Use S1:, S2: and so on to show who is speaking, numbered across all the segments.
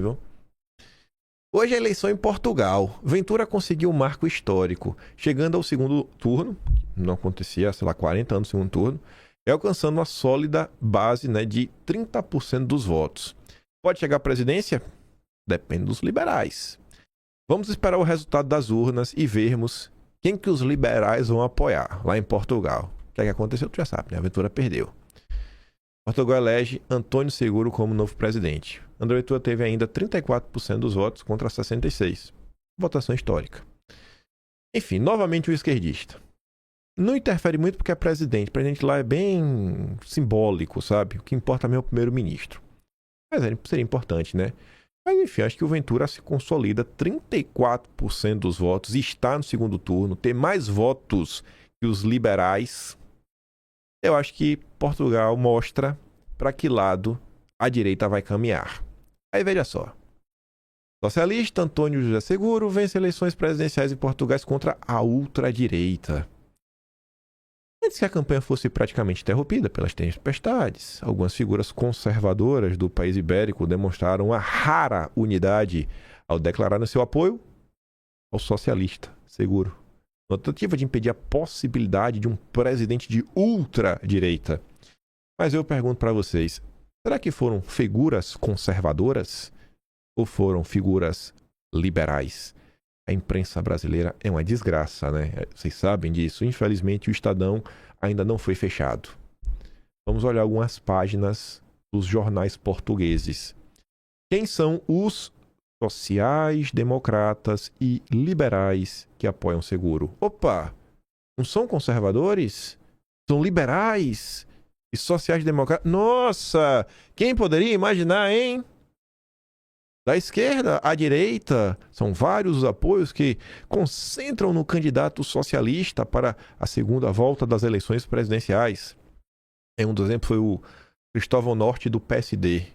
S1: viu? Hoje a eleição em Portugal. Ventura conseguiu um marco histórico, chegando ao segundo turno, não acontecia, sei lá, 40 anos no segundo turno, e alcançando uma sólida base, né, de 30% dos votos. Pode chegar à presidência? Depende dos liberais. Vamos esperar o resultado das urnas e vermos quem que os liberais vão apoiar lá em Portugal. O que é que aconteceu? Tu já sabe, né? A Ventura perdeu. Portugal elege Antônio Seguro como novo presidente. André Ventura teve ainda 34% dos votos contra 66%. Votação histórica. Enfim, novamente o esquerdista. Não interfere muito porque é presidente. O presidente lá é bem simbólico, sabe? O que importa mesmo é o primeiro-ministro. Mas seria importante, né? Mas enfim, acho que o Ventura se consolida. 34% dos votos, está no segundo turno, tem mais votos que os liberais. Eu acho que Portugal mostra para que lado a direita vai caminhar. Aí veja só. Socialista Antônio José Seguro vence eleições presidenciais em Portugal contra a ultradireita. Antes que a campanha fosse praticamente interrompida pelas tempestades, algumas figuras conservadoras do país ibérico demonstraram uma rara unidade ao declarar seu apoio ao socialista Seguro, na tentativa de impedir a possibilidade de um presidente de ultradireita. Mas eu pergunto para vocês, será que foram figuras conservadoras ou foram figuras liberais? A imprensa brasileira é uma desgraça, né? Vocês sabem disso. Infelizmente, o Estadão ainda não foi fechado. Vamos olhar algumas páginas dos jornais portugueses. Quem são os sociais-democratas e liberais que apoiam Seguro? Opa! Não são conservadores? São liberais e sociais-democratas? Nossa! Quem poderia imaginar, hein? Da esquerda à direita, são vários os apoios que concentram no candidato socialista para a segunda volta das eleições presidenciais. Um dos exemplos foi o Cristóvão Norte do PSD.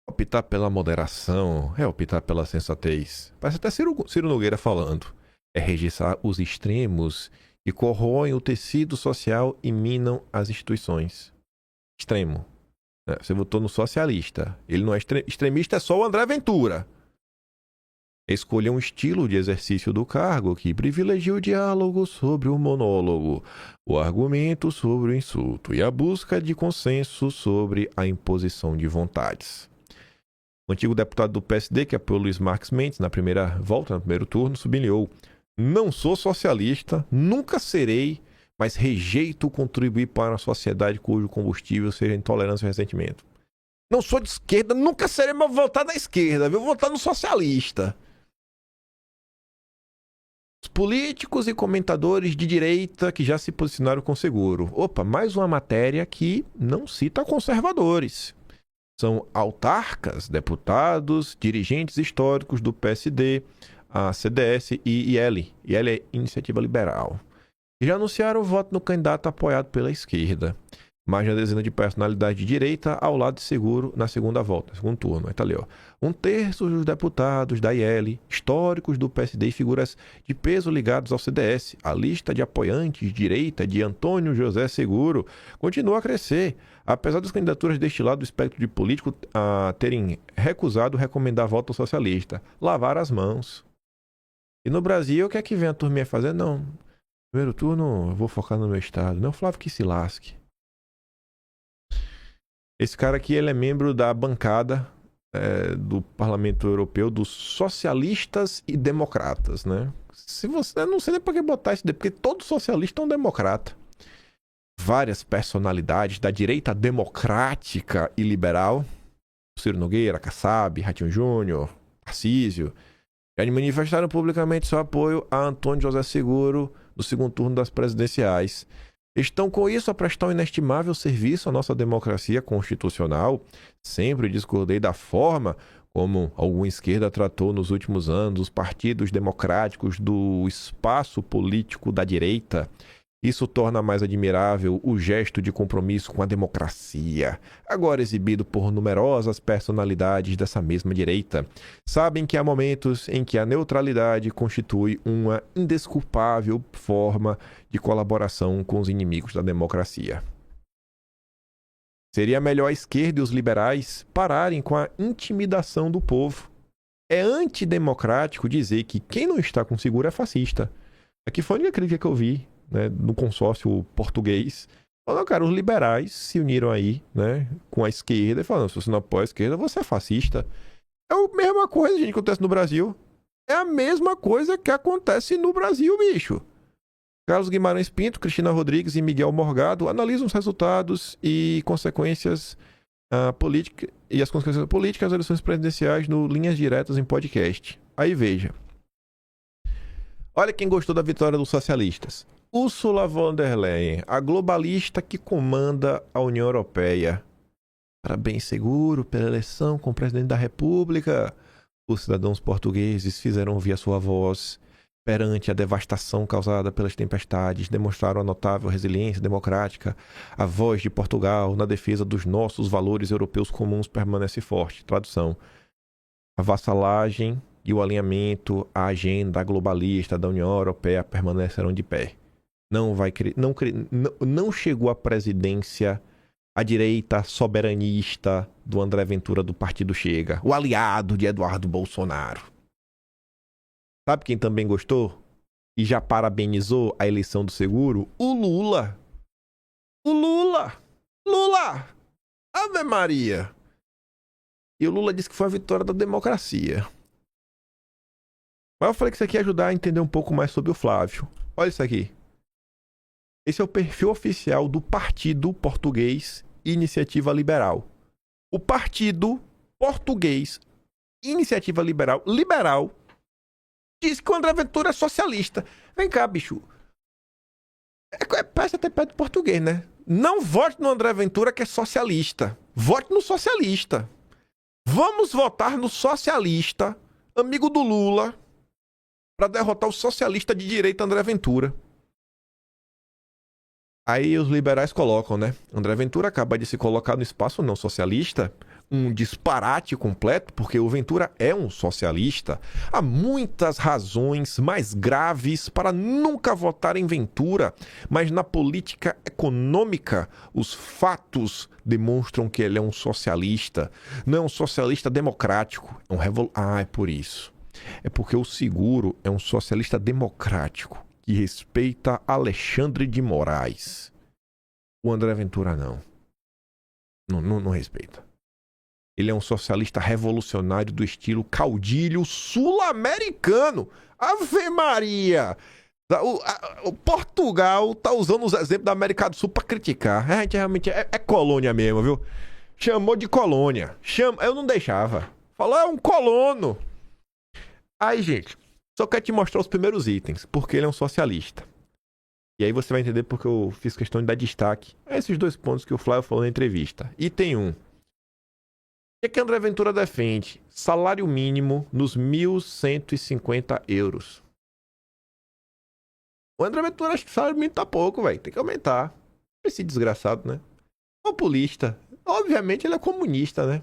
S1: Optar pela moderação é optar pela sensatez. Parece até Ciro Nogueira falando. É rejeitar os extremos que corroem o tecido social e minam as instituições. Extremo. Você votou no socialista. Ele não é extremista, é só o André Ventura. Escolha um estilo de exercício do cargo que privilegia o diálogo sobre o monólogo, o argumento sobre o insulto e a busca de consenso sobre a imposição de vontades. O antigo deputado do PSD, que apoiou Luiz Marques Mendes na primeira volta, no primeiro turno, sublinhou: não sou socialista, nunca serei, mas rejeito contribuir para uma sociedade cujo combustível seja intolerância e ressentimento. Não sou de esquerda, nunca serei, mas vou votar na esquerda, vou votar no socialista. Os políticos e comentadores de direita que já se posicionaram com Seguro. Opa, mais uma matéria que não cita conservadores. São autarcas, deputados, dirigentes históricos do PSD, a CDS e IL. IL é Iniciativa Liberal. E já anunciaram o voto no candidato apoiado pela esquerda. Mais de uma dezena de personalidades de direita ao lado de Seguro na segunda volta, segundo turno. Aí tá ali, ó. 1/3 dos deputados da IL, históricos do PSD e figuras de peso ligados ao CDS. A lista de apoiantes de direita de Antônio José Seguro continua a crescer, apesar das candidaturas deste lado do espectro de político terem recusado recomendar voto ao socialista. Lavar as mãos. E no Brasil, o que é que vem a turminha fazendo? Não, primeiro turno eu vou focar no meu estado. Não, Flávio, que se lasque. Esse cara aqui, ele é membro da bancada do Parlamento Europeu dos socialistas e democratas, né? Se você, eu não sei nem pra que botar isso, porque todo socialista é um democrata. Várias personalidades da direita democrática e liberal, Ciro Nogueira, Kassab, Ratinho Júnior, Tarcísio, já manifestaram publicamente seu apoio a Antônio José Seguro no segundo turno das presidenciais. Estão com isso a prestar um inestimável serviço à nossa democracia constitucional. Sempre discordei da forma como alguma esquerda tratou nos últimos anos os partidos democráticos do espaço político da direita. Isso torna mais admirável o gesto de compromisso com a democracia, agora exibido por numerosas personalidades dessa mesma direita. Sabem que há momentos em que a neutralidade constitui uma indesculpável forma de colaboração com os inimigos da democracia. Seria melhor a esquerda e os liberais pararem com a intimidação do povo. É antidemocrático dizer que quem não está com seguro é fascista. Aqui foi a única crítica que eu vi, né, no consórcio português. Falando, cara, os liberais se uniram aí, né, com a esquerda e falaram, se você não apoia a esquerda, você é fascista. É a mesma coisa, gente, que acontece no Brasil. É a mesma coisa que acontece no Brasil, bicho. Carlos Guimarães Pinto, Cristina Rodrigues e Miguel Morgado analisam os resultados e consequências políticas e as consequências políticas das eleições presidenciais no Linhas Diretas em podcast. Aí veja. Olha quem gostou da vitória dos socialistas. Ursula von der Leyen, a globalista que comanda a União Europeia. Parabéns, seguro pela eleição com o presidente da República. Os cidadãos portugueses fizeram ouvir a sua voz perante a devastação causada pelas tempestades, demonstraram a notável resiliência democrática. A voz de Portugal na defesa dos nossos valores europeus comuns permanece forte. Tradução. A vassalagem e o alinhamento à agenda globalista da União Europeia permanecerão de pé. Não chegou à presidência a direita soberanista do André Ventura do Partido Chega, o aliado de Eduardo Bolsonaro. Sabe quem também gostou e já parabenizou a eleição do seguro? O Lula. O Lula! Lula! Ave Maria! E o Lula disse que foi a vitória da democracia. Mas eu falei que isso aqui ia ajudar a entender um pouco mais sobre o Flávio. Olha isso aqui. Esse é o perfil oficial do Partido Português Iniciativa Liberal. O Partido Português Iniciativa Liberal diz que o André Ventura é socialista. Vem cá, bicho. Parece até perto do português, né? Não vote no André Ventura, que é socialista. Vote no socialista. Vamos votar no socialista, amigo do Lula, para derrotar o socialista de direita André Ventura. Aí os liberais colocam, né? André Ventura acaba de se colocar no espaço não socialista. Um disparate completo, porque o Ventura é um socialista. Há muitas razões mais graves para nunca votar em Ventura, mas na política econômica, os fatos demonstram que ele é um socialista. Não é um socialista democrático, é um é por isso. É porque o seguro é um socialista democrático que respeita Alexandre de Moraes. O André Ventura não. Não respeita. Ele é um socialista revolucionário do estilo caudilho sul-americano. Ave Maria! O Portugal tá usando os exemplos da América do Sul pra criticar. A gente realmente é colônia mesmo, viu? Chamou de colônia. Eu não deixava. Falou, é um colono. Aí, gente, só quero te mostrar os primeiros itens, porque ele é um socialista. E aí você vai entender porque eu fiz questão de dar destaque a esses dois pontos que o Flávio falou na entrevista. Item 1. O que André Ventura defende? Salário mínimo nos 1.150 euros. O André Ventura acha que o salário mínimo tá pouco, velho. Tem que aumentar. Esse desgraçado, né? Populista. Obviamente ele é comunista, né?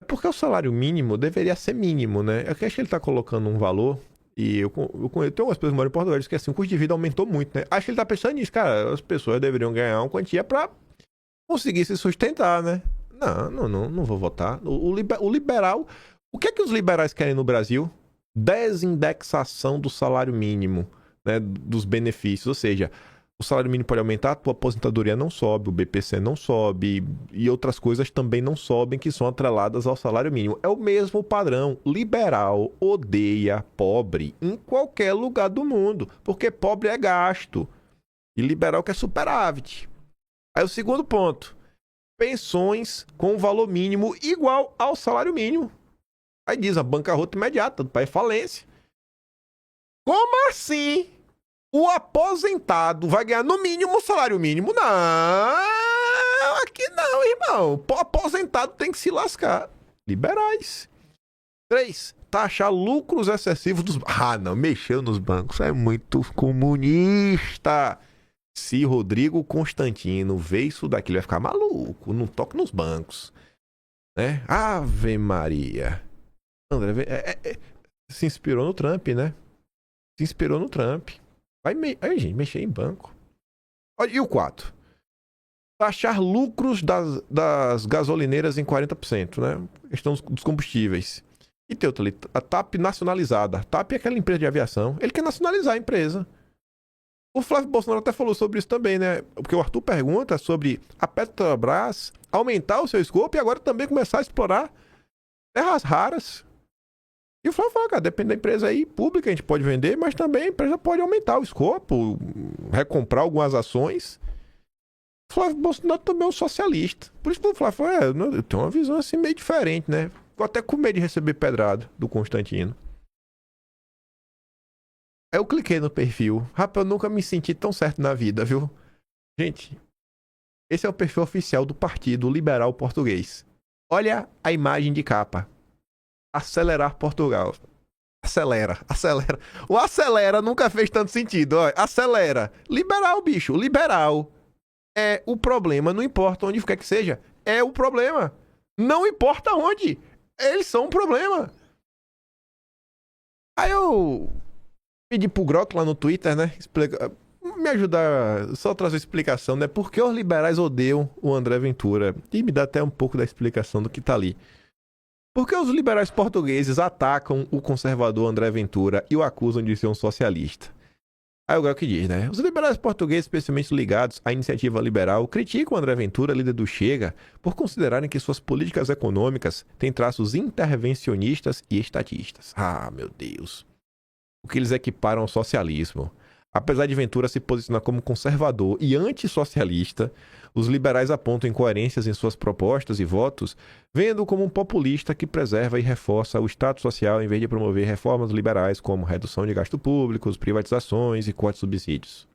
S1: Porque o salário mínimo deveria ser mínimo, né? Eu acho que ele tá colocando um valor. E eu tenho algumas pessoas que moram em Portugal que assim, o custo de vida aumentou muito, né? Acho que ele tá pensando nisso, cara. As pessoas deveriam ganhar uma quantia pra conseguir se sustentar, né? Não vou votar. O liberal... O que é que os liberais querem no Brasil? Desindexação do salário mínimo, né? Dos benefícios. Ou seja, o salário mínimo pode aumentar, a tua aposentadoria não sobe, o BPC não sobe e outras coisas também não sobem que são atreladas ao salário mínimo. É o mesmo padrão. Liberal odeia pobre em qualquer lugar do mundo, porque pobre é gasto e liberal quer superávit. Aí o segundo ponto, pensões com valor mínimo igual ao salário mínimo. Aí diz a bancarrota imediata do país falência. Como assim? O aposentado vai ganhar no mínimo o salário mínimo? Não, aqui não, irmão. O aposentado tem que se lascar. Liberais. 3. Taxar lucros excessivos dos... não, mexeu nos bancos. É muito comunista. Se Rodrigo Constantino vê isso daqui, ele vai ficar maluco. Não toque nos bancos. Né? Ave Maria. André se inspirou no Trump, né? Se inspirou no Trump. Aí, gente, mexer em banco. Olha, e o 4? taxar lucros das gasolineiras em 40%, né? Questão dos combustíveis. E tem outra ali, a TAP nacionalizada. A TAP é aquela empresa de aviação. Ele quer nacionalizar a empresa. O Flávio Bolsonaro até falou sobre isso também, né? Porque o Arthur pergunta sobre a Petrobras aumentar o seu escopo e agora também começar a explorar terras raras. E o Flávio fala, cara, depende da empresa aí pública, a gente pode vender, mas também a empresa pode aumentar o escopo, recomprar algumas ações. O Flávio Bolsonaro também é um socialista. Por isso que o Flávio fala, eu tenho uma visão assim meio diferente, né? Ficou até com medo de receber pedrada do Constantino. Aí eu cliquei no perfil. Rapaz, eu nunca me senti tão certo na vida, viu? Gente, esse é o perfil oficial do Partido Liberal Português. Olha a imagem de capa. Acelerar Portugal. Acelera. O acelera nunca fez tanto sentido. Ó, acelera. Liberal, bicho. Liberal. É o problema. Não importa onde quer que seja. É o problema. Não importa onde. Eles são um problema. Aí eu pedi pro Grok lá no Twitter, né? Me ajudar, só trazer uma explicação, né? Por que os liberais odeiam o André Ventura? E me dá até um pouco da explicação do que tá ali. Por que os liberais portugueses atacam o conservador André Ventura e o acusam de ser um socialista? Aí o Grok diz, né? Os liberais portugueses, especialmente ligados à iniciativa liberal, criticam o André Ventura, líder do Chega, por considerarem que suas políticas econômicas têm traços intervencionistas e estatistas. Ah, meu Deus. O que eles equiparam ao socialismo. Apesar de Ventura se posicionar como conservador e antissocialista, os liberais apontam incoerências em suas propostas e votos, vendo-o como um populista que preserva e reforça o Estado social em vez de promover reformas liberais como redução de gasto público, privatizações e cortes de subsídios.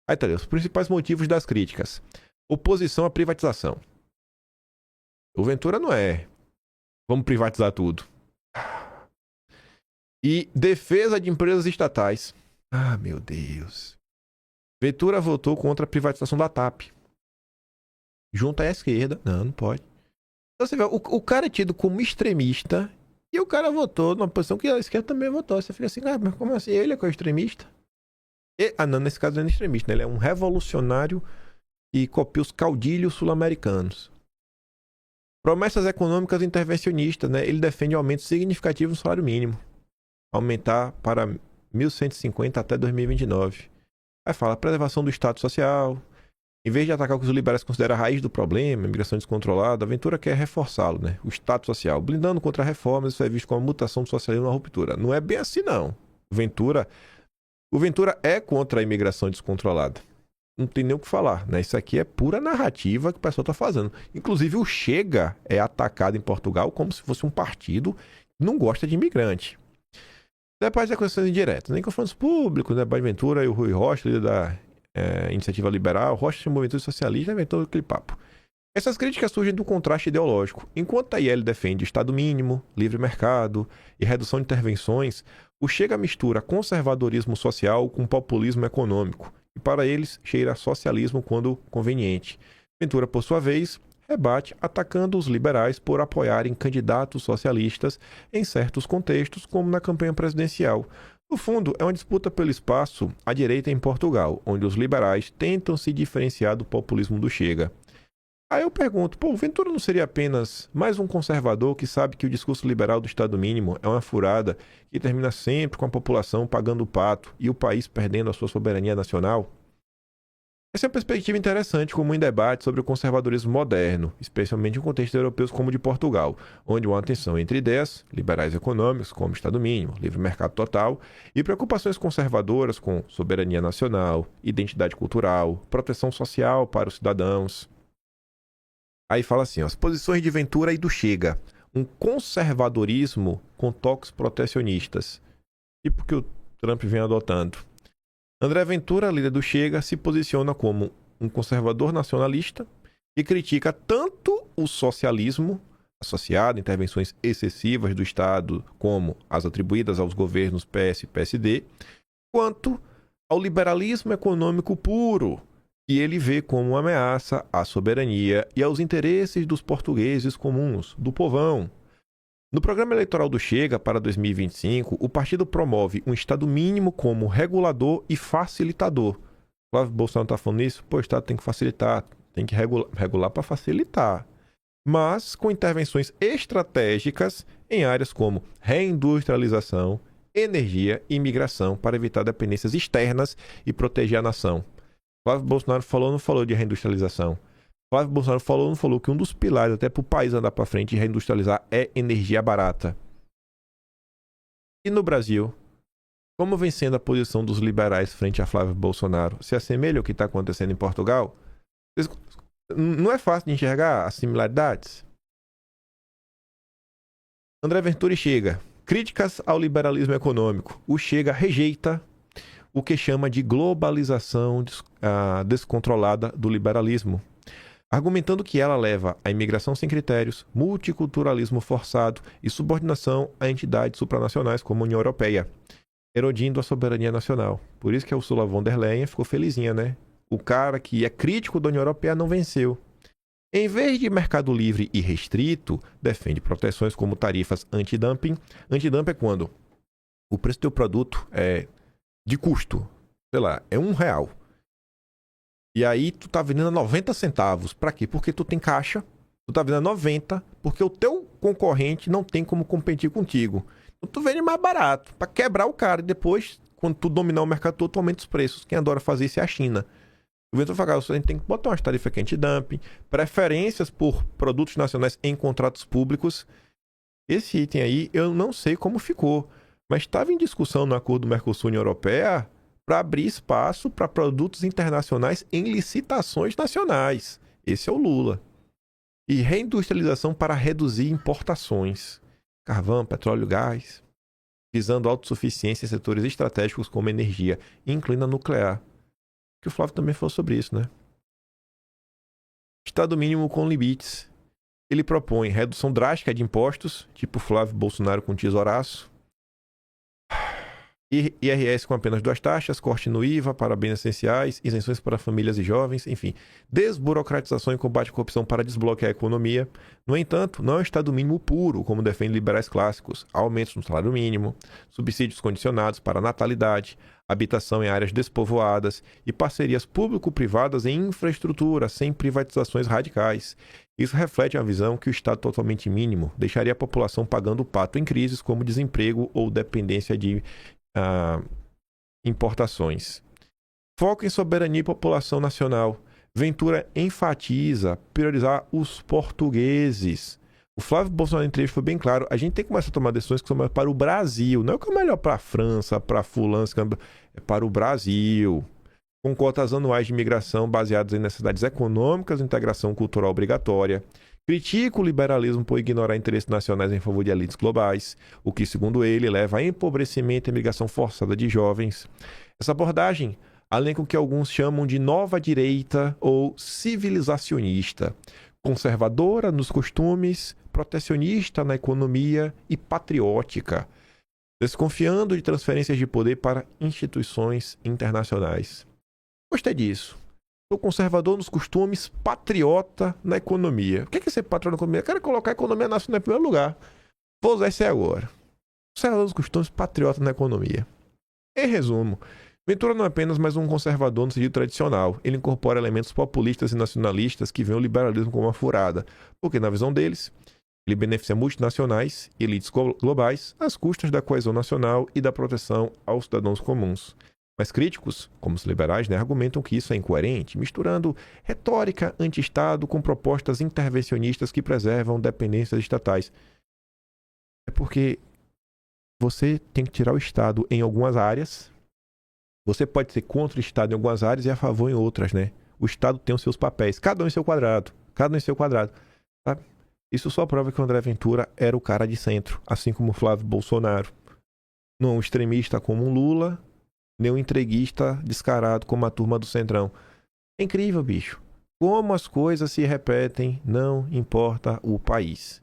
S1: Aí tá, os principais motivos das críticas. Oposição à privatização. O Ventura não é vamos privatizar tudo. E defesa de empresas estatais. Ah, meu Deus. Ventura votou contra a privatização da TAP. Junto à esquerda. Não pode. Então você vê, o cara é tido como extremista e o cara votou numa posição que a esquerda também votou. Você fica assim, mas como assim? Ele é que é o extremista? Não, nesse caso ele não é extremista, né? Ele é um revolucionário e copia os caudilhos sul-americanos. Promessas econômicas intervencionistas, né? Ele defende aumento significativo no salário mínimo. Aumentar para 1.150 até 2029. Aí fala preservação do Estado social. Em vez de atacar o que os liberais consideram a raiz do problema, a imigração descontrolada, a Ventura quer reforçá-lo, né? O Estado social. Blindando contra reformas, isso é visto como a mutação do socialismo na ruptura. Não é bem assim, não. O Ventura é contra a imigração descontrolada. Não tem nem o que falar, né? Isso aqui é pura narrativa que o pessoal está fazendo. Inclusive, o Chega é atacado em Portugal como se fosse um partido que não gosta de imigrante. Depois é questões indiretas, nem confrontos públicos, né? Ventura e o Rui Rocha, líder da iniciativa liberal, Rocha chamou Ventura socialista, inventou aquele papo. Essas críticas surgem do contraste ideológico. Enquanto a IL defende Estado mínimo, livre mercado e redução de intervenções, o Chega mistura conservadorismo social com populismo econômico, e para eles cheira a socialismo quando conveniente. Ventura, por sua vez, rebate atacando os liberais por apoiarem candidatos socialistas em certos contextos, como na campanha presidencial. No fundo, é uma disputa pelo espaço à direita em Portugal, onde os liberais tentam se diferenciar do populismo do Chega. Aí eu pergunto, o Ventura não seria apenas mais um conservador que sabe que o discurso liberal do Estado mínimo é uma furada que termina sempre com a população pagando o pato e o país perdendo a sua soberania nacional? Essa é uma perspectiva interessante como em debate sobre o conservadorismo moderno, especialmente em contextos europeus como o de Portugal, onde há uma tensão entre ideias liberais econômicas, como Estado mínimo, livre mercado total, e preocupações conservadoras com soberania nacional, identidade cultural, proteção social para os cidadãos. Aí fala assim, as posições de Ventura e do Chega, um conservadorismo com toques protecionistas, tipo que o Trump vem adotando. André Ventura, líder do Chega, se posiciona como um conservador nacionalista e critica tanto o socialismo, associado a intervenções excessivas do Estado, como as atribuídas aos governos PS e PSD, quanto ao liberalismo econômico puro, que ele vê como uma ameaça à soberania e aos interesses dos portugueses comuns, do povão. No programa eleitoral do Chega para 2025, o partido promove um Estado mínimo como regulador e facilitador. O Flávio Bolsonaro está falando isso, o Estado tem que facilitar, Tem que regular para facilitar. Mas com intervenções estratégicas em áreas como reindustrialização, energia e migração para evitar dependências externas e proteger a nação. Flávio Bolsonaro falou ou não falou de reindustrialização? Flávio Bolsonaro falou ou não falou que um dos pilares até para o país andar para frente e reindustrializar é energia barata? E no Brasil, como vem sendo a posição dos liberais frente a Flávio Bolsonaro? Se assemelha ao que está acontecendo em Portugal? Não é fácil de enxergar as similaridades? André Ventura chega. Críticas ao liberalismo econômico. O Chega rejeita o que chama de globalização descontrolada do liberalismo, argumentando que ela leva à imigração sem critérios, multiculturalismo forçado e subordinação a entidades supranacionais como a União Europeia, erodindo a soberania nacional. Por isso que a Ursula von der Leyen ficou felizinha, né? O cara que é crítico da União Europeia não venceu. Em vez de mercado livre e restrito, defende proteções como tarifas antidumping. Antidumping é quando o preço do teu produto é de custo, sei lá, é R$1. E aí tu tá vendendo a 90 centavos. Pra quê? Porque tu tem caixa, tu tá vendendo a 90, porque o teu concorrente não tem como competir contigo. Então tu vende mais barato, pra quebrar o cara. E depois, quando tu dominar o mercado todo, tu aumenta os preços. Quem adora fazer isso é a China. O Ventura fala, a gente tem que botar umas tarifas anti-dumping, preferências por produtos nacionais em contratos públicos. Esse item aí, eu não sei como ficou, mas estava em discussão no acordo do Mercosul-União Europeia para abrir espaço para produtos internacionais em licitações nacionais. Esse é o Lula. E reindustrialização para reduzir importações. Carvão, petróleo, gás, visando autossuficiência em setores estratégicos como energia, incluindo a nuclear. Que o Flávio também falou sobre isso, né? Estado mínimo com limites. Ele propõe redução drástica de impostos, tipo Flávio Bolsonaro com tesouraço. IRS com apenas 2 taxas, corte no IVA para bens essenciais, isenções para famílias e jovens, enfim. Desburocratização e combate à corrupção para desbloquear a economia. No entanto, não é um Estado mínimo puro, como defendem liberais clássicos. Aumentos no salário mínimo, subsídios condicionados para a natalidade, habitação em áreas despovoadas e parcerias público-privadas em infraestrutura, sem privatizações radicais. Isso reflete uma visão que o Estado totalmente mínimo deixaria a população pagando o pato em crises como desemprego ou dependência de importações. Foco em soberania e população nacional. Ventura enfatiza priorizar os portugueses. O Flávio Bolsonaro em entrevista foi bem claro. A gente tem que começar a tomar decisões que são melhores para o Brasil. Não é o que é melhor para a França, para a fulano, é para o Brasil. Com cotas anuais de imigração baseadas em necessidades econômicas e integração cultural obrigatória. Critica o liberalismo por ignorar interesses nacionais em favor de elites globais, o que, segundo ele, leva a empobrecimento e migração forçada de jovens. Essa abordagem, além com o que alguns chamam de nova direita ou civilizacionista, conservadora nos costumes, protecionista na economia e patriótica, desconfiando de transferências de poder para instituições internacionais. Gostei disso. Sou conservador nos costumes, patriota na economia. O que é ser patriota na economia? Eu quero colocar a economia nacional em primeiro lugar. Vou usar isso aí agora. Conservador nos costumes, patriota na economia. Em resumo, Ventura não é apenas mais um conservador no sentido tradicional. Ele incorpora elementos populistas e nacionalistas que veem o liberalismo como uma furada. Porque, na visão deles, ele beneficia multinacionais e elites globais às custas da coesão nacional e da proteção aos cidadãos comuns. Mas críticos, como os liberais, argumentam que isso é incoerente, misturando retórica anti-Estado com propostas intervencionistas que preservam dependências estatais. É porque você tem que tirar o Estado em algumas áreas. Você pode ser contra o Estado em algumas áreas e a favor em outras, né? O Estado tem os seus papéis, cada um em seu quadrado. Cada um em seu quadrado. Sabe? Isso só prova que o André Ventura era o cara de centro, assim como o Flávio Bolsonaro. Não um extremista como o Lula, nem um entreguista descarado como a turma do Centrão. É incrível, bicho. Como as coisas se repetem, não importa o país.